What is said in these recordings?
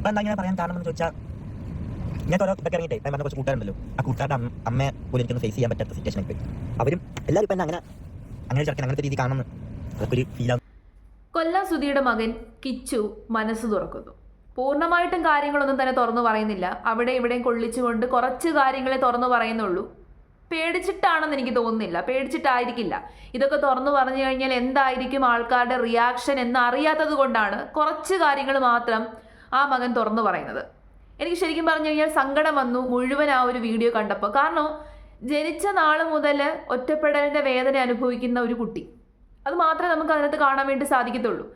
ഇപ്പം എന്താ ഇങ്ങനെ പറയാൻ കാരണം എന്ന് ചോദിച്ചാൽ ഇങ്ങനത്തെ ഓരോ ഇതൊക്കെ ഇറങ്ങിയിട്ടേ ഞാൻ പറഞ്ഞ കുറച്ച് കൂട്ടുകാരുണ്ടല്ലോ, ആ കൂട്ടുകാരുടെ അമ്മയെ പോലും എനിക്കൊന്ന് ഫേസ് ചെയ്യാൻ പറ്റാത്ത സിറ്റുവേഷൻ പോയി. അവരും എല്ലാവരും ഇപ്പം അങ്ങനെ ചെറുക്കൻ അങ്ങനത്തെ രീതി കാണുന്നു അതൊരു ഫീൽ. കൊല്ലം സുധിയുടെ മകൻ കിച്ചു മനസ്സ് തുറക്കുന്നു. പൂർണ്ണമായിട്ടും കാര്യങ്ങളൊന്നും തന്നെ തുറന്നു പറയുന്നില്ല. അവിടെ ഇവിടെയും കൊള്ളിച്ചുകൊണ്ട് കുറച്ച് കാര്യങ്ങളെ തുറന്നു പറയുന്നുള്ളൂ. പേടിച്ചിട്ടാണെന്ന് എനിക്ക് തോന്നുന്നില്ല, പേടിച്ചിട്ടായിരിക്കില്ല. ഇതൊക്കെ തുറന്നു പറഞ്ഞു കഴിഞ്ഞാൽ എന്തായിരിക്കും ആൾക്കാരുടെ റിയാക്ഷൻ എന്ന് അറിയാത്തത് കൊണ്ടാണ് കുറച്ച് കാര്യങ്ങൾ മാത്രം ആ മകൻ തുറന്നു പറയുന്നത്. എനിക്ക് ശരിക്കും പറഞ്ഞു കഴിഞ്ഞാൽ സങ്കടം വന്നു മുഴുവൻ ആ ഒരു വീഡിയോ കണ്ടപ്പോൾ. കാരണം ജനിച്ച നാൾ മുതൽ ഒറ്റപ്പെടലിൻ്റെ വേദന അനുഭവിക്കുന്ന ഒരു കുട്ടി, അത് മാത്രമേ നമുക്ക് അതിനകത്ത് കാണാൻ വേണ്ടി സാധിക്കത്തുള്ളൂ.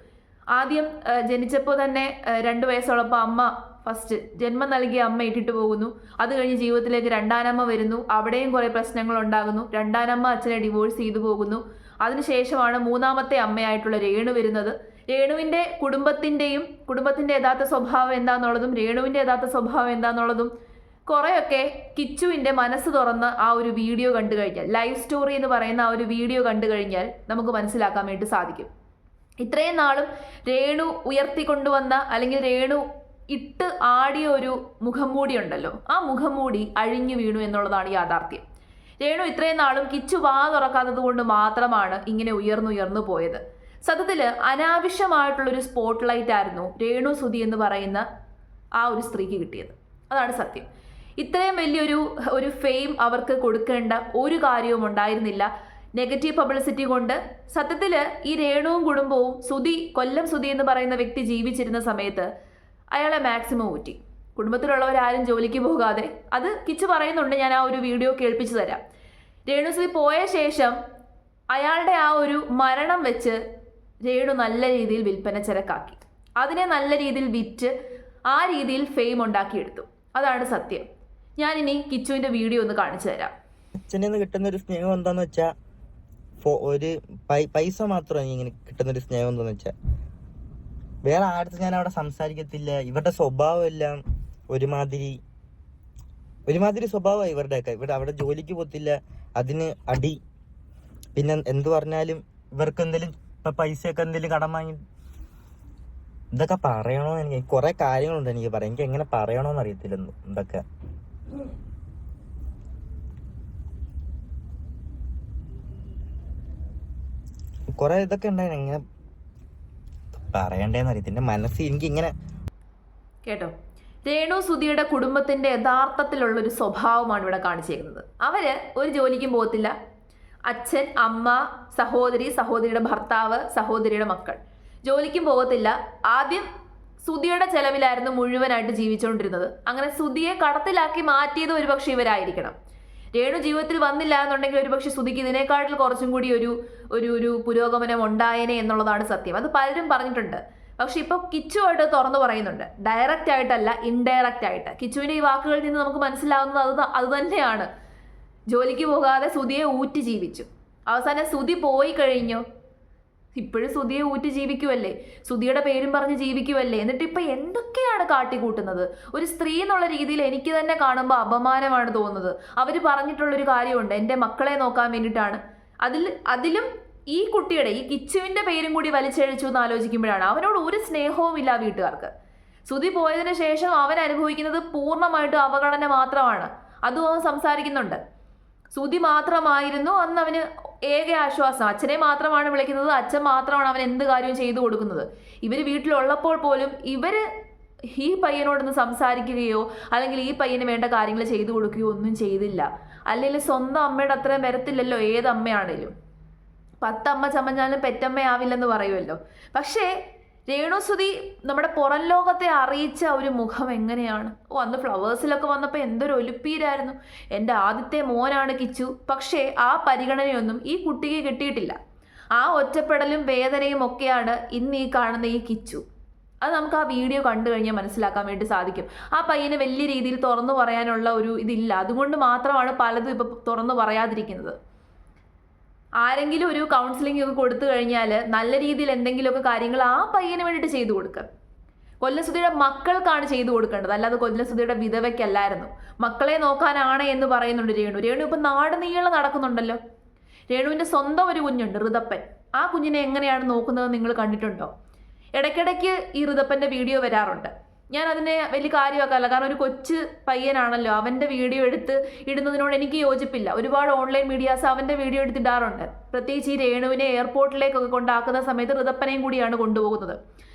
ആദ്യം ജനിച്ചപ്പോൾ തന്നെ 2 വയസ്സുള്ളപ്പോൾ അമ്മ ഫസ്റ്റ് ജന്മം നൽകിയ അമ്മ ഇട്ടിട്ട് പോകുന്നു. അത് കഴിഞ്ഞ് ജീവിതത്തിലേക്ക് രണ്ടാനമ്മ വരുന്നു. അവിടെയും കുറേ പ്രശ്നങ്ങൾ ഉണ്ടാകുന്നു. രണ്ടാനമ്മ അച്ഛനെ ഡിവോഴ്സ് ചെയ്തു പോകുന്നു. അതിനുശേഷമാണ് 3ാമത്തെ അമ്മയായിട്ടുള്ള രേണു വരുന്നത്. രേണുവിൻ്റെ കുടുംബത്തിൻ്റെ യഥാർത്ഥ സ്വഭാവം എന്താണെന്നുള്ളതും രേണുവിൻ്റെ യഥാർത്ഥ സ്വഭാവം എന്താണെന്നുള്ളതും കുറേയൊക്കെ കിച്ചുവിൻ്റെ മനസ്സ് തുറന്ന് ആ ഒരു വീഡിയോ കണ്ടു കഴിഞ്ഞാൽ, ലൈവ് സ്റ്റോറി എന്ന് പറയുന്ന ആ ഒരു വീഡിയോ കണ്ടു കഴിഞ്ഞാൽ നമുക്ക് മനസ്സിലാക്കാൻ വേണ്ടി സാധിക്കും. ഇത്രയും നാളും രേണു ഉയർത്തിക്കൊണ്ടുവന്ന അല്ലെങ്കിൽ രേണു ഇട്ട് ആടിയ ഒരു മുഖംമൂടി ഉണ്ടല്ലോ, ആ മുഖംമൂടി അഴിഞ്ഞു വീണു എന്നുള്ളതാണ് യാഥാർത്ഥ്യം. രേണു ഇത്രയും നാളും കിച്ചു വാ തുറക്കാത്തത് കൊണ്ട് മാത്രമാണ് ഇങ്ങനെ ഉയർന്നു പോയത്. സത്യത്തിൽ അനാവശ്യമായിട്ടുള്ളൊരു സ്പോട്ട് ലൈറ്റ് ആയിരുന്നു രേണു സുധി എന്ന് പറയുന്ന ആ ഒരു സ്ത്രീക്ക് കിട്ടിയത്. അതാണ് സത്യം. ഇത്രയും വലിയൊരു ഫെയിം അവർക്ക് കൊടുക്കേണ്ട ഒരു കാര്യവും ഉണ്ടായിരുന്നില്ല. നെഗറ്റീവ് പബ്ലിസിറ്റി കൊണ്ട് സത്യത്തിൽ ഈ രേണുവും കുടുംബവും കൊല്ലം സുധി എന്ന് പറയുന്ന വ്യക്തി ജീവിച്ചിരുന്ന സമയത്ത് അയാളെ മാക്സിമം ഊറ്റി. കുടുംബത്തിലുള്ളവരാരും ജോലിക്ക് പോകാതെ, അത് കിച്ചു പറയുന്നുണ്ട്, ഞാൻ ആ ഒരു വീഡിയോ കേൾപ്പിച്ചു തരാം. രേണു സുധി പോയ ശേഷം അയാളുടെ ആ ഒരു മരണം വെച്ച് രേണു നല്ല രീതിയിൽ വിൽപ്പന ചരക്കാക്കി. അതിനെ നല്ല രീതിയിൽ വിറ്റ് ആ രീതിയിൽ ഫെയിം ഉണ്ടാക്കിയെടുത്തു. അതാണ് സത്യം. ഞാനിനി കിച്ചുവിൻ്റെ വീഡിയോ ഒന്ന് കാണിച്ചു തരാം. അച്ഛനിൽ നിന്ന് കിട്ടുന്ന ഒരു സ്നേഹം എന്താന്ന് വെച്ചാൽ ഒരു പൈസ മാത്രമാണ് ഇങ്ങനെ കിട്ടുന്നൊരു സ്നേഹം എന്താന്ന് വെച്ചാൽ വേറെ ആടുത്ത് ഞാൻ അവിടെ സംസാരിക്കത്തില്ല. ഇവരുടെ സ്വഭാവം എല്ലാം ഒരുമാതിരി സ്വഭാവമായി ഇവരുടെയൊക്കെ. അവിടെ ജോലിക്ക് പോകത്തില്ല, അതിന് അടി. പിന്നെ എന്ത് പറഞ്ഞാലും ഇവർക്ക് എന്തെങ്കിലും പൈസയൊക്കെ എന്തെങ്കിലും കടം വാങ്ങി ഇതൊക്കെ പറയണോ? എനിക്ക് കുറെ കാര്യങ്ങളുണ്ട് എനിക്ക് പറയാം. എനിക്ക് എങ്ങനെ പറയണോന്ന് അറിയത്തില്ല ഇതൊക്കെ. കുറെ ഇതൊക്കെ ഉണ്ടായിരുന്നു, എങ്ങനെ പറയണ്ടേന്ന് അറിയത്തില്ല. മനസ്സിൽ എനിക്ക് ഇങ്ങനെ കേട്ടോ. രേണു സുധിയുടെ കുടുംബത്തിന്റെ യഥാർത്ഥത്തിലുള്ളൊരു സ്വഭാവമാണ് ഇവിടെ കാണിച്ചേക്കുന്നത്. അവര് ഒരു ജോലിക്കും പോകത്തില്ല. അച്ഛൻ, അമ്മ, സഹോദരിയുടെ ഭർത്താവ്, സഹോദരിയുടെ മക്കൾ ജോലിക്കും പോകത്തില്ല. ആദ്യം സുധിയുടെ ചെലവിലായിരുന്നു മുഴുവനായിട്ട് ജീവിച്ചുകൊണ്ടിരുന്നത്. അങ്ങനെ സുധിയെ കടത്തിലാക്കി മാറ്റിയത് ഒരുപക്ഷെ ഇവരായിരിക്കണം. രേണു ജീവിതത്തിൽ വന്നില്ല എന്നുണ്ടെങ്കിൽ ഒരുപക്ഷെ സുധിക്ക് ഇതിനേക്കാട്ടിൽ കുറച്ചും കൂടി ഒരു പുരോഗമനം ഉണ്ടായേനെ എന്നുള്ളതാണ് സത്യം. അത് പലരും പറഞ്ഞിട്ടുണ്ട്. പക്ഷെ ഇപ്പോൾ കിച്ചുവായിട്ട് തുറന്നു പറയുന്നുണ്ട്, ഡയറക്റ്റ് ആയിട്ടല്ല, ഇൻഡയറക്റ്റ് ആയിട്ട്. കിച്ചുവിൻ്റെ ഈ വാക്കുകളിൽ നിന്ന് നമുക്ക് മനസ്സിലാവുന്നത് അത് തന്നെയാണ്. ജോലിക്ക് പോകാതെ സുധിയെ ഊറ്റി ജീവിച്ചു. അവസാനം സുധി പോയി കഴിഞ്ഞു, ഇപ്പോഴും സുധിയെ ഊറ്റി ജീവിക്കുമല്ലേ, സുധിയുടെ പേരും പറഞ്ഞ് ജീവിക്കുമല്ലേ. എന്നിട്ട് ഇപ്പം എന്തൊക്കെയാണ് കാട്ടിക്കൂട്ടുന്നത്. ഒരു സ്ത്രീ എന്നുള്ള രീതിയിൽ എനിക്ക് തന്നെ കാണുമ്പോൾ അപമാനമാണ് തോന്നുന്നത്. അവർ പറഞ്ഞിട്ടുള്ളൊരു കാര്യമുണ്ട്, എൻ്റെ മക്കളെ നോക്കാൻ വേണ്ടിയിട്ടാണ്. അതിലും ഈ കുട്ടിയുടെ, ഈ കിച്ചുവിൻ്റെ പേരും കൂടി വലിച്ചഴിച്ചു എന്ന് ആലോചിക്കുമ്പോഴാണ് അവനോട് ഒരു സ്നേഹവും ഇല്ല വീട്ടുകാർക്ക്. സുധി പോയതിനു ശേഷം അവൻ അനുഭവിക്കുന്നത് പൂർണ്ണമായിട്ടും അവഗണന മാത്രമാണ്. അതും അവൻ സംസാരിക്കുന്നുണ്ട്. സുധി മാത്രമായിരുന്നു അന്ന് അവന് ഏക ആശ്വാസം. അച്ഛനെ മാത്രമാണ് വിളിക്കുന്നത്, അച്ഛൻ മാത്രമാണ് അവൻ എന്ത് കാര്യവും ചെയ്തു കൊടുക്കുന്നത്. ഇവർ വീട്ടിലുള്ളപ്പോൾ പോലും ഈ പയ്യനോടൊന്ന് സംസാരിക്കുകയോ അല്ലെങ്കിൽ ഈ പയ്യന് വേണ്ട കാര്യങ്ങൾ ചെയ്തു കൊടുക്കുകയോ ഒന്നും ചെയ്തില്ല. അല്ലെങ്കിൽ സ്വന്തം അമ്മയുടെ അത്രയും വരത്തില്ലല്ലോ ഏത് അമ്മയാണേലും. 10 അമ്മ ചമഞ്ഞാലും പെറ്റമ്മയാവില്ലെന്ന് പറയുമല്ലോ. പക്ഷേ രേണു സുധി നമ്മുടെ പുറം ലോകത്തെ അറിയിച്ച ഒരു മുഖം എങ്ങനെയാണ്. അന്ന് ഫ്ലവേഴ്സിലൊക്കെ വന്നപ്പോൾ എന്തൊരു ഒലിപ്പീരായിരുന്നു. എൻ്റെ ആദ്യത്തെ മോനാണ് കിച്ചു. പക്ഷേ ആ പരിഗണനയൊന്നും ഈ കുട്ടിക്ക് കിട്ടിയിട്ടില്ല. ആ ഒറ്റപ്പെടലും വേദനയും ഒക്കെയാണ് ഇന്ന് ഈ കാണുന്ന ഈ കിച്ചു. അത് നമുക്ക് ആ വീഡിയോ കണ്ടു കഴിഞ്ഞാൽ മനസ്സിലാക്കാൻ വേണ്ടി സാധിക്കും. ആ പയ്യന് വലിയ രീതിയിൽ തുറന്നു പറയാനുള്ള ഒരു ഇതില്ല. അതുകൊണ്ട് മാത്രമാണ് പലതും ഇപ്പം തുറന്നു പറയാതിരിക്കുന്നത്. ആരെങ്കിലും ഒരു കൗൺസിലിംഗ് ഒക്കെ കൊടുത്തു കഴിഞ്ഞാൽ നല്ല രീതിയിൽ എന്തെങ്കിലുമൊക്കെ കാര്യങ്ങൾ ആ പയ്യന് വേണ്ടിയിട്ട് ചെയ്തു കൊടുക്കുക. കൊല്ലസുധിയുടെ മക്കൾക്കാണ് ചെയ്തു കൊടുക്കേണ്ടത്, അല്ലാതെ കൊല്ലസുധിയുടെ വിധവയ്ക്കല്ലായിരുന്നു. മക്കളെ നോക്കാനാണ് എന്ന് പറയുന്നുണ്ട് രേണു ഇപ്പം നാട് നീളെ നടക്കുന്നുണ്ടല്ലോ. രേണുവിൻ്റെ സ്വന്തം ഒരു കുഞ്ഞുണ്ട്, ഋതപ്പൻ. ആ കുഞ്ഞിനെ എങ്ങനെയാണ് നോക്കുന്നത് നിങ്ങൾ കണ്ടിട്ടുണ്ടോ? ഇടയ്ക്കിടയ്ക്ക് ഈ ഋതപ്പൻ്റെ വീഡിയോ വരാറുണ്ട്. ഞാൻ അതിനെ വലിയ കാര്യമാക്കാറില്ല. കാരണം ഒരു കൊച്ചു പയ്യനാണല്ലോ, അവൻ്റെ വീഡിയോ എടുത്ത് ഇടുന്നതിനോട് എനിക്ക് യോജിപ്പില്ല. ഒരുപാട് ഓൺലൈൻ മീഡിയാസ് അവൻ്റെ വീഡിയോ എടുത്തിടാറുണ്ട്. പ്രത്യേകിച്ച് ഈ രേണുവിനെ എയർപോർട്ടിലേക്കൊക്കെ കൊണ്ടാക്കുന്ന സമയത്ത് ഋതപ്പനെയും കൂടിയാണ് കൊണ്ടുപോകുന്നത്.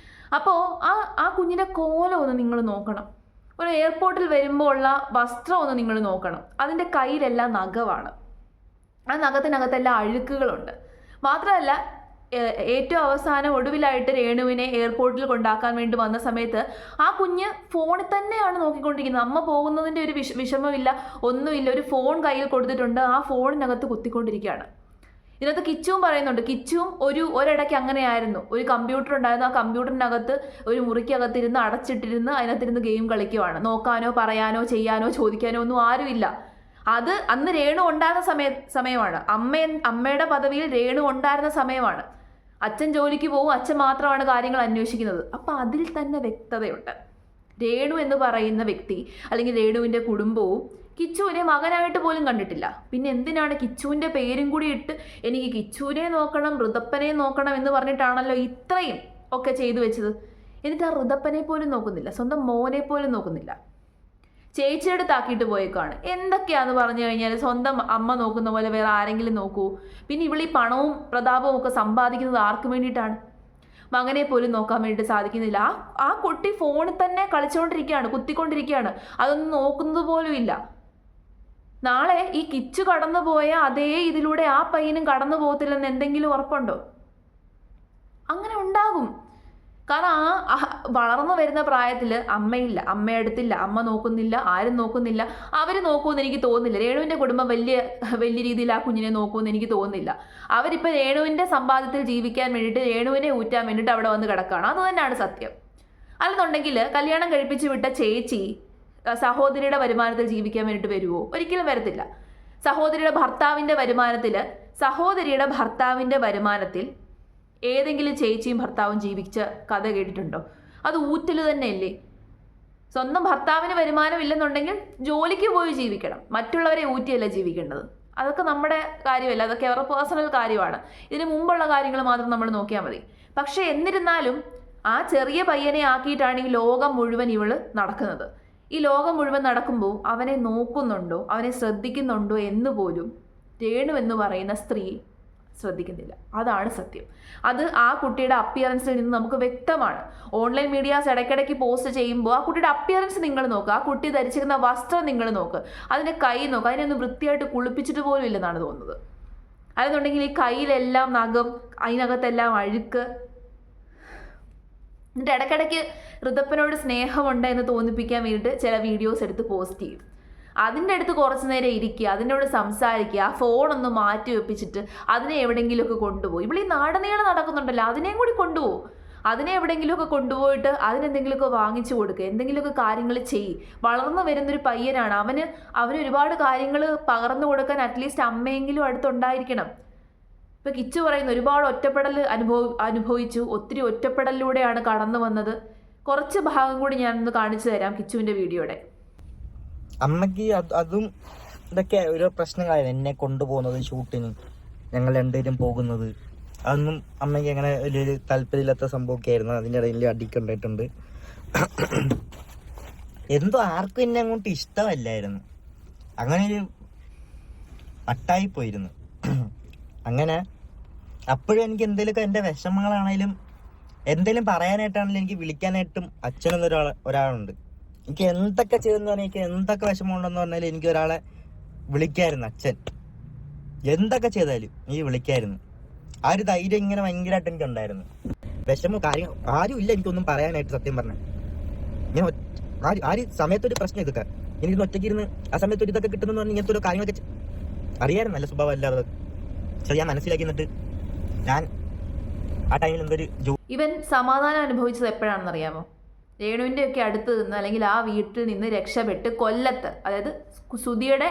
അപ്പോൾ ആ കുഞ്ഞിൻ്റെ കോലം ഒന്ന് നിങ്ങൾ നോക്കണം. ഒരു എയർപോർട്ടിൽ വരുമ്പോൾ ഉള്ള വസ്ത്രം ഒന്ന് നിങ്ങൾ നോക്കണം. അതിൻ്റെ കയ്യിലെല്ലാം നഖമാണ്. ആ നഖത്തിനകത്തെല്ലാം അഴുക്കുകളുണ്ട്. മാത്രമല്ല ഏറ്റവും അവസാനം ഒടുവിലായിട്ട് രേണുവിനെ എയർപോർട്ടിൽ കൊണ്ടാക്കാൻ വേണ്ടി വന്ന സമയത്ത് ആ കുഞ്ഞ് ഫോണിൽ തന്നെയാണ് നോക്കിക്കൊണ്ടിരിക്കുന്നത്. അമ്മ പോകുന്നതിൻ്റെ ഒരു വിഷമമില്ല, ഒന്നുമില്ല. ഒരു ഫോൺ കയ്യിൽ കൊടുത്തിട്ടുണ്ട്, ആ ഫോണിനകത്ത് കുത്തിക്കൊണ്ടിരിക്കുകയാണ്. ഇതിനകത്ത് കിച്ചുവും പറയുന്നുണ്ട്. കിച്ചുവും ഒരിടയ്ക്ക് അങ്ങനെയായിരുന്നു. ഒരു കമ്പ്യൂട്ടർ ഉണ്ടായിരുന്നു, ആ കമ്പ്യൂട്ടറിനകത്ത് ഒരു മുറിക്കകത്തിരുന്ന് അടച്ചിട്ടിരുന്ന് അതിനകത്തിരുന്ന് ഗെയിം കളിക്കുവാണ്. നോക്കാനോ പറയാനോ ചെയ്യാനോ ചോദിക്കാനോ ഒന്നും ആരുമില്ല. അത് അന്ന് രേണു ഉണ്ടായിരുന്ന സമയമാണ്. അമ്മയുടെ പദവിയിൽ രേണു ഉണ്ടായിരുന്ന സമയമാണ്. അച്ഛൻ ജോലിക്ക് പോകും, അച്ഛൻ മാത്രമാണ് കാര്യങ്ങൾ അന്വേഷിക്കുന്നത്. അപ്പം അതിൽ തന്നെ വ്യക്തതയുണ്ട്. രേണു എന്ന് പറയുന്ന വ്യക്തി അല്ലെങ്കിൽ രേണുവിൻ്റെ കുടുംബവും കിച്ചുവിനെ മകനായിട്ട് പോലും കണ്ടിട്ടില്ല. പിന്നെ എന്തിനാണ് കിച്ചുവിൻ്റെ പേരും കൂടി ഇട്ട് എനിക്ക് കിച്ചുവിനെ നോക്കണം, ഋതപ്പനെ നോക്കണം എന്ന് പറഞ്ഞിട്ടാണല്ലോ ഇത്രയും ഒക്കെ ചെയ്തു വെച്ചത്. എന്നിട്ട് ആ ഋതപ്പനെ പോലും നോക്കുന്നില്ല, സ്വന്തം മോനെ പോലും നോക്കുന്നില്ല. ചേച്ചിയുടെ താക്കിയിട്ട് പോയേക്കാണ്. എന്തൊക്കെയാന്ന് പറഞ്ഞു കഴിഞ്ഞാൽ സ്വന്തം അമ്മ നോക്കുന്ന പോലെ വേറെ ആരെങ്കിലും നോക്കൂ? പിന്നെ ഇവളീ പണവും പ്രതാപവും ഒക്കെ സമ്പാദിക്കുന്നത് ആർക്ക് വേണ്ടിയിട്ടാണ്? മകനെ പോലും നോക്കാൻ വേണ്ടിയിട്ട് സാധിക്കുന്നില്ല. ആ കുട്ടി ഫോണിൽ തന്നെ കളിച്ചുകൊണ്ടിരിക്കുകയാണ്, കുത്തിക്കൊണ്ടിരിക്കുകയാണ്. അതൊന്നും നോക്കുന്നത് പോലും ഇല്ല. നാളെ ഈ കിച്ചു കടന്നു പോയ അതേ ഇതിലൂടെ ആ പയ്യനും കടന്നു പോകത്തില്ലെന്ന് എന്തെങ്കിലും ഉറപ്പുണ്ടോ? അങ്ങനെ ഉണ്ടാകും. കാരണം വളർന്നു വരുന്ന പ്രായത്തിൽ അമ്മയില്ല, അമ്മയടുത്തില്ല, അമ്മ നോക്കുന്നില്ല, ആരും നോക്കുന്നില്ല. അവർ നോക്കുമെന്ന് എനിക്ക് തോന്നുന്നില്ല. രേണുവിൻ്റെ കുടുംബം വലിയ രീതിയിൽ ആ കുഞ്ഞിനെ നോക്കുമെന്ന് എനിക്ക് തോന്നുന്നില്ല. അവരിപ്പോൾ രേണുവിൻ്റെ സമ്പാദ്യത്തിൽ ജീവിക്കാൻ വേണ്ടിയിട്ട്, രേണുവിനെ ഊറ്റാൻ വേണ്ടിയിട്ട് അവിടെ വന്ന് കിടക്കുകയാണ്. അത് തന്നെയാണ് സത്യം. അല്ലെന്നുണ്ടെങ്കിൽ കല്യാണം കഴിപ്പിച്ച് വിട്ട ചേച്ചി സഹോദരിയുടെ വരുമാനത്തിൽ ജീവിക്കാൻ വേണ്ടിയിട്ട് വരുമോ? ഒരിക്കലും വരത്തില്ല. സഹോദരിയുടെ ഭർത്താവിൻ്റെ വരുമാനത്തിൽ ഏതെങ്കിലും ചേച്ചിയും ഭർത്താവും ജീവിച്ച കഥ കേട്ടിട്ടുണ്ടോ? അത് ഊറ്റൽ തന്നെയല്ലേ. സ്വന്തം ഭർത്താവിന് വരുമാനം ഇല്ലെന്നുണ്ടെങ്കിൽ ജോലിക്ക് പോയി ജീവിക്കണം, മറ്റുള്ളവരെ ഊറ്റിയല്ല ജീവിക്കേണ്ടത്. അതൊക്കെ നമ്മുടെ കാര്യമല്ല, അതൊക്കെ അവരുടെ പേഴ്സണൽ കാര്യമാണ്. ഇതിന് മുമ്പുള്ള കാര്യങ്ങൾ മാത്രം നമ്മൾ നോക്കിയാൽ മതി. പക്ഷേ എന്നിരുന്നാലും ആ ചെറിയ പയ്യനെ ആക്കിയിട്ടാണ് ഈ ലോകം മുഴുവൻ ഇവള് നടക്കുന്നത്. ഈ ലോകം മുഴുവൻ നടക്കുമ്പോൾ അവനെ നോക്കുന്നുണ്ടോ, അവനെ ശ്രദ്ധിക്കുന്നുണ്ടോ എന്ന് പോലും രേണു എന്ന് പറയുന്ന സ്ത്രീ ശ്രദ്ധിക്കുന്നില്ല. അതാണ് സത്യം. അത് ആ കുട്ടിയുടെ അപ്പിയറൻസിൽ നിന്ന് നമുക്ക് വ്യക്തമാണ്. ഓൺലൈൻ മീഡിയാസ് ഇടയ്ക്കിടയ്ക്ക് പോസ്റ്റ് ചെയ്യുമ്പോൾ ആ കുട്ടിയുടെ അപ്പിയറൻസ് നിങ്ങൾ നോക്കുക, ആ കുട്ടി ധരിച്ചിരുന്ന വസ്ത്രം നിങ്ങൾ നോക്കുക, അതിൻ്റെ കൈ നോക്കുക. അതിനൊന്ന് വൃത്തിയായിട്ട് കുളിപ്പിച്ചിട്ട് പോലും ഇല്ലെന്നാണ് തോന്നുന്നത്. അതെന്നുണ്ടെങ്കിൽ ഈ കയ്യിലെല്ലാം നഖം, അതിനകത്തെല്ലാം അഴുക്ക്. എന്നിട്ട് ഇടയ്ക്കിടയ്ക്ക് ഋതപ്പനോട് സ്നേഹമുണ്ട് എന്ന് തോന്നിപ്പിക്കാൻ വേണ്ടിയിട്ട് ചില വീഡിയോസ് എടുത്ത് പോസ്റ്റ് ചെയ്യും. അതിൻ്റെ അടുത്ത് കുറച്ച് നേരം ഇരിക്കുക, അതിനോട് സംസാരിക്കുക, ആ ഫോണൊന്ന് മാറ്റി വെപ്പിച്ചിട്ട് അതിനെ എവിടെയെങ്കിലുമൊക്കെ കൊണ്ടുപോകും. ഇവിടെ ഈ നാടനീളം നടക്കുന്നുണ്ടല്ലോ, അതിനെയും കൂടി കൊണ്ടുപോകും. അതിനെ എവിടെയെങ്കിലുമൊക്കെ കൊണ്ടുപോയിട്ട് അതിനെന്തെങ്കിലുമൊക്കെ വാങ്ങിച്ചു കൊടുക്കുക, എന്തെങ്കിലുമൊക്കെ കാര്യങ്ങൾ ചെയ്യും. വളർന്നു വരുന്നൊരു പയ്യനാണ്, അവന് ഒരുപാട് കാര്യങ്ങൾ പകർന്നു കൊടുക്കാൻ അറ്റ്ലീസ്റ്റ് അമ്മയെങ്കിലും അടുത്തുണ്ടായിരിക്കണം. ഇപ്പം കിച്ചു പറയുന്നു ഒരുപാട് ഒറ്റപ്പെടൽ അനുഭവിച്ചു, ഒത്തിരി ഒറ്റപ്പെടലിലൂടെയാണ് കടന്നു വന്നത്. കുറച്ച് ഭാഗം കൂടി ഞാനൊന്ന് കാണിച്ചു തരാം കിച്ചുവിൻ്റെ വീഡിയോയുടെ. അമ്മയ്ക്ക് അതും ഇതൊക്കെ ഓരോ പ്രശ്നങ്ങളായിരുന്നു. എന്നെ കൊണ്ടുപോകുന്നത് ഷൂട്ടിന്, ഞങ്ങൾ രണ്ടുപേരും പോകുന്നത്, അതൊന്നും അമ്മയ്ക്ക് അങ്ങനെ വലിയൊരു താല്പര്യമില്ലാത്ത സംഭവമൊക്കെ ആയിരുന്നു. അതിൻ്റെ ഇടയിൽ അടിക്കുണ്ടായിട്ടുണ്ട്. എന്തോ ആർക്കും എന്നെ അങ്ങോട്ട് ഇഷ്ടമല്ലായിരുന്നു. അങ്ങനെ ഒരു വട്ടായിപ്പോയിരുന്നു. അങ്ങനെ അപ്പോഴും എനിക്ക് എന്തെങ്കിലുമൊക്കെ എൻ്റെ വിഷമങ്ങളാണേലും എന്തെങ്കിലും പറയാനായിട്ടാണെങ്കിലും എനിക്ക് വിളിക്കാനായിട്ടും അച്ഛനെന്ന ഒരാളുണ്ട്. എനിക്ക് എന്തൊക്കെ ചെയ്തെന്ന് പറഞ്ഞാൽ, എനിക്ക് എന്തൊക്കെ വിഷമമുണ്ടെന്ന് പറഞ്ഞാലും എനിക്ക് ഒരാളെ വിളിക്കായിരുന്നു. അച്ഛൻ എന്തൊക്കെ ചെയ്താലും എനിക്ക് വിളിക്കായിരുന്നു. ആ ഒരു ധൈര്യം ഇങ്ങനെ ഭയങ്കരമായിട്ട് എനിക്കുണ്ടായിരുന്നു. വിഷമം കാര്യം ആരും ഇല്ല എനിക്കൊന്നും പറയാനായിട്ട്. സത്യം പറഞ്ഞാൽ ഞാൻ ആ ഒരു സമയത്തൊരു പ്രശ്നം ഇതൊക്കെ എനിക്കൊന്ന് ഒറ്റയ്ക്കിരുന്ന് ആ സമയത്ത് ഇതൊക്കെ കിട്ടുന്നെന്ന് പറഞ്ഞാൽ ഇങ്ങനത്തെ ഒരു കാര്യങ്ങളൊക്കെ അറിയാമായിരുന്നു. നല്ല സ്വഭാവം അല്ലാതെ ഞാൻ മനസ്സിലാക്കി. എന്നിട്ട് ഞാൻ ആ ടൈമിൽ എന്തൊരു ഇവൻ സമാധാനം അനുഭവിച്ചത് എപ്പോഴാണെന്ന് അറിയാമോ? രേണുവിൻ്റെ ഒക്കെ അടുത്ത് നിന്ന് അല്ലെങ്കിൽ ആ വീട്ടിൽ നിന്ന് രക്ഷപ്പെട്ട് കൊല്ലത്ത്, അതായത് സുധിയുടെ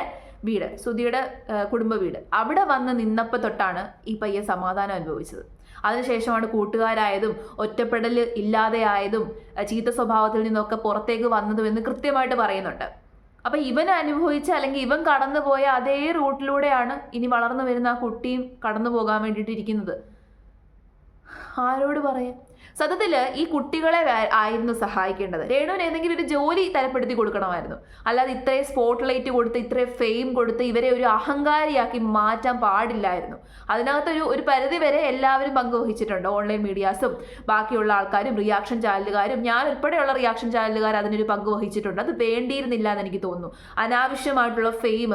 കുടുംബ വീട്, അവിടെ വന്ന് നിന്നപ്പോൾ തൊട്ടാണ് ഈ പയ്യൻ സമാധാനം അനുഭവിച്ചത്. അതിനുശേഷമാണ് കൂട്ടുകാരായതും ഒറ്റപ്പെടൽ ഇല്ലാതെയായതും ചീത്ത സ്വഭാവത്തിൽ നിന്നൊക്കെ പുറത്തേക്ക് വന്നതും എന്ന് കൃത്യമായിട്ട് പറയുന്നുണ്ട്. അപ്പം ഇവൻ അനുഭവിച്ച അല്ലെങ്കിൽ ഇവൻ കടന്നു പോയ അതേ റൂട്ടിലൂടെയാണ് ഇനി വളർന്നു വരുന്ന ആ കുട്ടിയും കടന്നു പോകാൻ വേണ്ടിയിട്ടിരിക്കുന്നത്. ആരോട് പറയാം? സത്യത്തിൽ ഈ കുട്ടികളെ ആയിരുന്നു സഹായിക്കേണ്ടത്. രേണുവിന് ഏതെങ്കിലും ഒരു ജോലി തരപ്പെടുത്തി കൊടുക്കണമായിരുന്നു. അല്ലാതെ ഇത്രയും സ്പോട്ട് ലൈറ്റ് കൊടുത്ത് ഇത്രയും ഫെയിം കൊടുത്ത് ഇവരെ ഒരു അഹങ്കാരിയാക്കി മാറ്റാൻ പാടില്ലായിരുന്നു. അതിനകത്തൊരു ഒരു പരിധി വരെ എല്ലാവരും പങ്കുവഹിച്ചിട്ടുണ്ട്. ഓൺലൈൻ മീഡിയാസും ബാക്കിയുള്ള ആൾക്കാരും റിയാക്ഷൻ ചാനലുകാരും ഞാൻ ഉൾപ്പെടെയുള്ള റിയാക്ഷൻ ചാനലുകാർ അതിനൊരു പങ്ക് വഹിച്ചിട്ടുണ്ട്. അത് വേണ്ടിയിരുന്നില്ല എന്ന് എനിക്ക് തോന്നുന്നു. അനാവശ്യമായിട്ടുള്ള ഫെയിം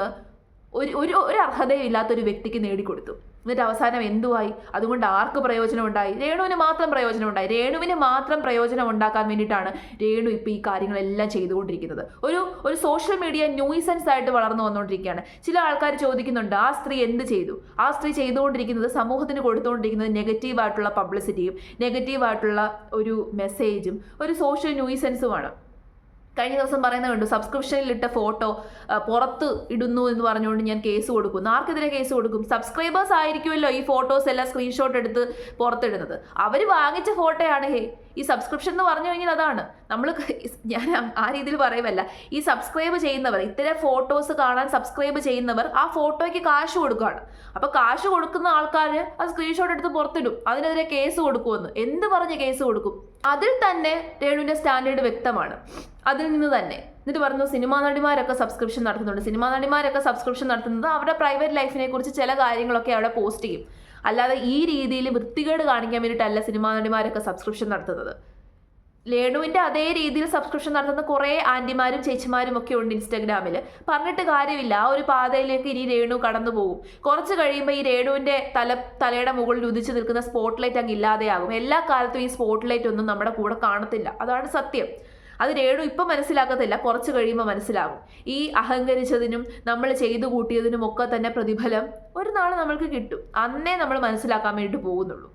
ഒരു അർഹതയും ഇല്ലാത്തൊരു വ്യക്തിക്ക് നേടിക്കൊടുത്തു. എന്നിട്ട് അവസാനം എന്തുവായി? അതുകൊണ്ട് ആർക്ക് പ്രയോജനം ഉണ്ടായി? രേണുവിന് മാത്രം പ്രയോജനം ഉണ്ടായി. രേണുവിന് മാത്രം പ്രയോജനം ഉണ്ടാക്കാൻ വേണ്ടിയിട്ടാണ് രേണു ഇപ്പോൾ ഈ കാര്യങ്ങളെല്ലാം ചെയ്തുകൊണ്ടിരിക്കുന്നത്. ഒരു സോഷ്യൽ മീഡിയ ന്യൂസൻസ് ആയിട്ട് വളർന്നു വന്നുകൊണ്ടിരിക്കുകയാണ്. ചില ആൾക്കാർ ചോദിക്കുന്നുണ്ട്, ആ സ്ത്രീ എന്ത് ചെയ്തു? ആ സ്ത്രീ ചെയ്തുകൊണ്ടിരിക്കുന്നത്, സമൂഹത്തിന് കൊടുത്തുകൊണ്ടിരിക്കുന്നത് നെഗറ്റീവായിട്ടുള്ള പബ്ലിസിറ്റിയും നെഗറ്റീവായിട്ടുള്ള ഒരു മെസ്സേജും ഒരു സോഷ്യൽ ന്യൂസൻസുമാണ്. കഴിഞ്ഞ ദിവസം പറയുന്നത് കണ്ടു, സബ്സ്ക്രിപ്ഷനിലിട്ട ഫോട്ടോ പുറത്ത് ഇടുന്നു എന്ന് പറഞ്ഞുകൊണ്ട് ഞാൻ കേസ് കൊടുക്കുന്നു. ആർക്കെതിരെ കേസ് കൊടുക്കും? സബ്സ്ക്രൈബേഴ്സ് ആയിരിക്കുമല്ലോ ഈ ഫോട്ടോസ് എല്ലാം സ്ക്രീൻഷോട്ട് എടുത്ത് പുറത്തിടുന്നത്. അവർ വാങ്ങിച്ച ഫോട്ടോയാണ്. ഈ സബ്സ്ക്രിപ്ഷൻ എന്ന് പറഞ്ഞു കഴിഞ്ഞാൽ അതാണ്. ഞാൻ ആ രീതിയിൽ പറയുമല്ല. ഈ സബ്സ്ക്രൈബ് ചെയ്യുന്നവർ, ഇത്തരം ഫോട്ടോസ് കാണാൻ സബ്സ്ക്രൈബ് ചെയ്യുന്നവർ ആ ഫോട്ടോയ്ക്ക് കാശ് കൊടുക്കുകയാണ്. അപ്പോൾ കാശ് കൊടുക്കുന്ന ആൾക്കാർ ആ സ്ക്രീൻഷോട്ട് എടുത്ത് പുറത്തിടും. അതിനെതിരെ കേസ് കൊടുക്കുമെന്ന് എന്ത് പറഞ്ഞ് കേസ് കൊടുക്കും? അതിൽ തന്നെ രേണുവിൻ്റെ സ്റ്റാൻഡേർഡ് വ്യക്തമാണ്. അതിൽ നിന്ന് തന്നെ എന്നിട്ട് പറഞ്ഞു, സിനിമാ നടിമാരൊക്കെ സബ്സ്ക്രിപ്ഷൻ നടത്തുന്നുണ്ട്. സിനിമാ നടിമാരൊക്കെ സബ്സ്ക്രിപ്ഷൻ നടത്തുന്നത് അവരുടെ പ്രൈവറ്റ് ലൈഫിനെ കുറിച്ച് ചില കാര്യങ്ങളൊക്കെ അവിടെ പോസ്റ്റ് ചെയ്യും. അല്ലാതെ ഈ രീതിയിൽ വൃത്തികേട് കാണിക്കാൻ വേണ്ടിയിട്ടല്ല സിനിമാ നടിമാരൊക്കെ സബ്സ്ക്രിപ്ഷൻ നടത്തുന്നത്. രേണുവിൻ്റെ അതേ രീതിയിൽ സബ്സ്ക്രിപ്ഷൻ നടത്തുന്ന കുറേ ആൻറ്റിമാരും ചേച്ചിമാരും ഒക്കെ ഉണ്ട് ഇൻസ്റ്റാഗ്രാമിൽ. പറഞ്ഞിട്ട് കാര്യമില്ല. ആ ഒരു പാതയിലേക്ക് ഇനി രേണു കടന്നു പോകും. കുറച്ച് കഴിയുമ്പോൾ ഈ രേണുവിൻ്റെ തലയുടെ മുകളിൽ ഉദിച്ചു നിൽക്കുന്ന സ്പോട്ട് ലൈറ്റ് അങ്ങ് ഇല്ലാതെയാകും. എല്ലാ കാലത്തും ഈ സ്പോട്ട് ലൈറ്റ് ഒന്നും നമ്മുടെ കൂടെ കാണത്തില്ല. അതാണ് സത്യം. അത് രേണു ഇപ്പം മനസ്സിലാക്കത്തില്ല, കുറച്ച് കഴിയുമ്പോൾ മനസ്സിലാകും. ഈ അഹങ്കരിച്ചതിനും നമ്മൾ ചെയ്തു കൂട്ടിയതിനും ഒക്കെ തന്നെ പ്രതിഫലം ഒരു നാൾ നമ്മൾക്ക് കിട്ടും. അന്നേ നമ്മൾ മനസ്സിലാക്കാൻ വേണ്ടിയിട്ട് പോകുന്നുള്ളൂ.